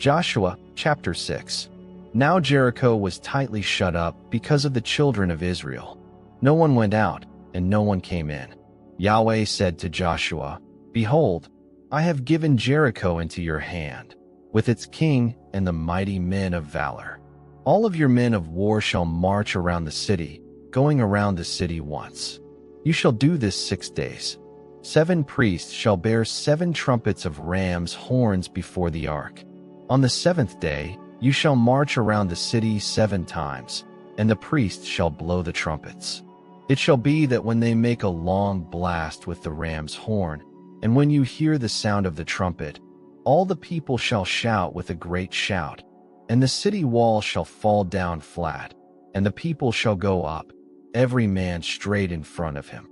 Joshua chapter 6. Now Jericho was tightly shut up because of the children of Israel. No one went out, and no one came in. Yahweh said to Joshua, "Behold, I have given Jericho into your hand, with its king and the mighty men of valor. All of your men of war shall march around the city, going around the city once. You shall do this 6 days. 7 priests shall bear 7 trumpets of ram's horns before the ark. On the 7th day you shall march around the city 7 times, and the priests shall blow the trumpets. It shall be that when they make a long blast with the ram's horn, and when you hear the sound of the trumpet, all the people shall shout with a great shout, and the city wall shall fall down flat, and the people shall go up, every man straight in front of him."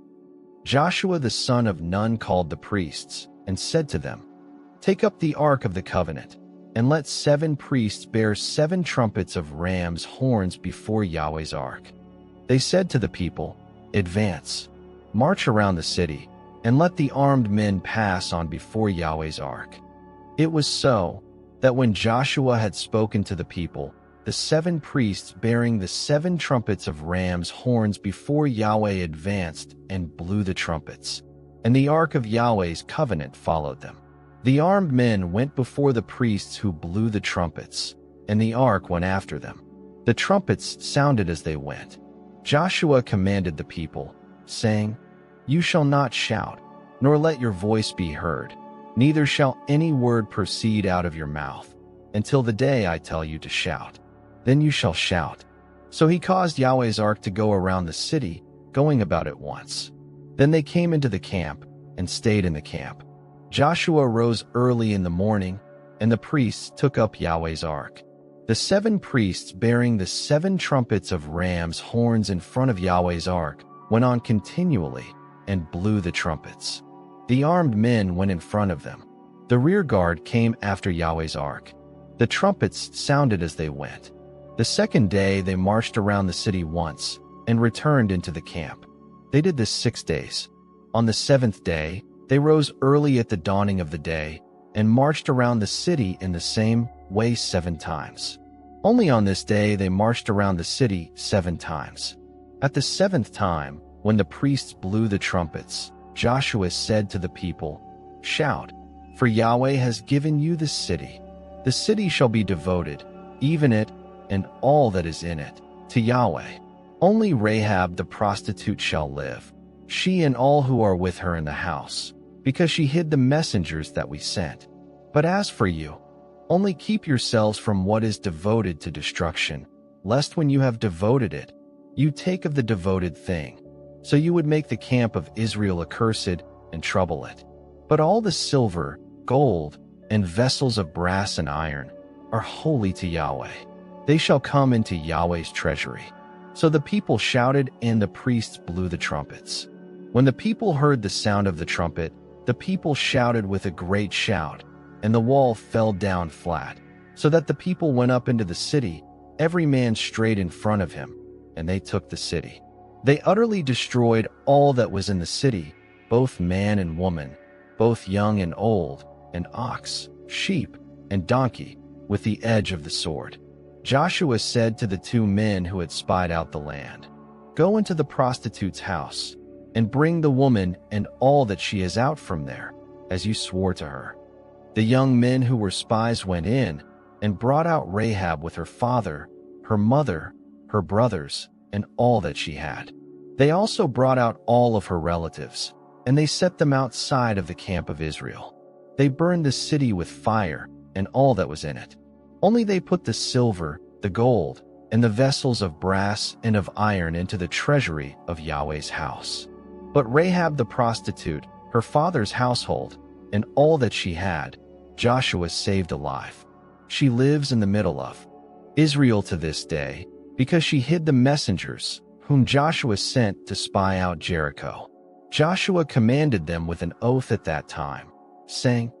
Joshua the son of Nun called the priests, and said to them, "Take up the ark of the covenant, and let 7 priests bear 7 trumpets of ram's horns before Yahweh's ark." They said to the people, "Advance, march around the city, and let the armed men pass on before Yahweh's ark." It was so that when Joshua had spoken to the people, the 7 priests bearing the 7 trumpets of ram's horns before Yahweh advanced and blew the trumpets, and the ark of Yahweh's covenant followed them. The armed men went before the priests who blew the trumpets, and the ark went after them. The trumpets sounded as they went. Joshua commanded the people, saying, "You shall not shout, nor let your voice be heard, neither shall any word proceed out of your mouth, until the day I tell you to shout. Then you shall shout." So he caused Yahweh's ark to go around the city, going about it once. Then they came into the camp, and stayed in the camp. Joshua rose early in the morning, and the priests took up Yahweh's ark. The 7 priests bearing the 7 trumpets of ram's horns in front of Yahweh's ark went on continually and blew the trumpets. The armed men went in front of them. The rear guard came after Yahweh's ark. The trumpets sounded as they went. The 2nd day they marched around the city once and returned into the camp. They did this 6 days. On the 7th day, they rose early at the dawning of the day and marched around the city in the same way 7 times. Only on this day they marched around the city 7 times. At the 7th time, when the priests blew the trumpets, Joshua said to the people, "Shout, for Yahweh has given you this city. The city shall be devoted, even it and all that is in it, to Yahweh. Only Rahab the prostitute shall live, she and all who are with her in the house, because she hid the messengers that we sent. But as for you, only keep yourselves from what is devoted to destruction, lest when you have devoted it, you take of the devoted thing, so you would make the camp of Israel accursed and trouble it. But all the silver, gold, and vessels of brass and iron are holy to Yahweh. They shall come into Yahweh's treasury." So the people shouted, and the priests blew the trumpets. When the people heard the sound of the trumpet, the people shouted with a great shout, and the wall fell down flat, so that the people went up into the city, every man straight in front of him, and they took the city. They utterly destroyed all that was in the city, both man and woman, both young and old, and ox, sheep, and donkey, with the edge of the sword. Joshua said to the 2 men who had spied out the land, "Go into the prostitute's house, and bring the woman and all that she is out from there, as you swore to her." The young men who were spies went in, and brought out Rahab with her father, her mother, her brothers, and all that she had. They also brought out all of her relatives, and they set them outside of the camp of Israel. They burned the city with fire, and all that was in it. Only they put the silver, the gold, and the vessels of brass and of iron into the treasury of Yahweh's house. But Rahab the prostitute, her father's household, and all that she had, Joshua saved alive. She lives in the middle of Israel to this day, because she hid the messengers whom Joshua sent to spy out Jericho. Joshua commanded them with an oath at that time, saying,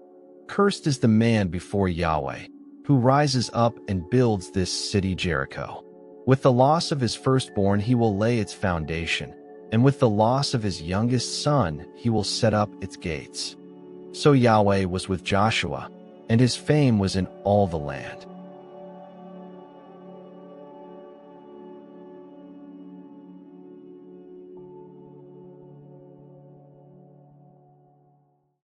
"Cursed is the man before Yahweh, who rises up and builds this city Jericho. With the loss of his firstborn he will lay its foundation, and with the loss of his youngest son he will set up its gates." So Yahweh was with Joshua, and his fame was in all the land.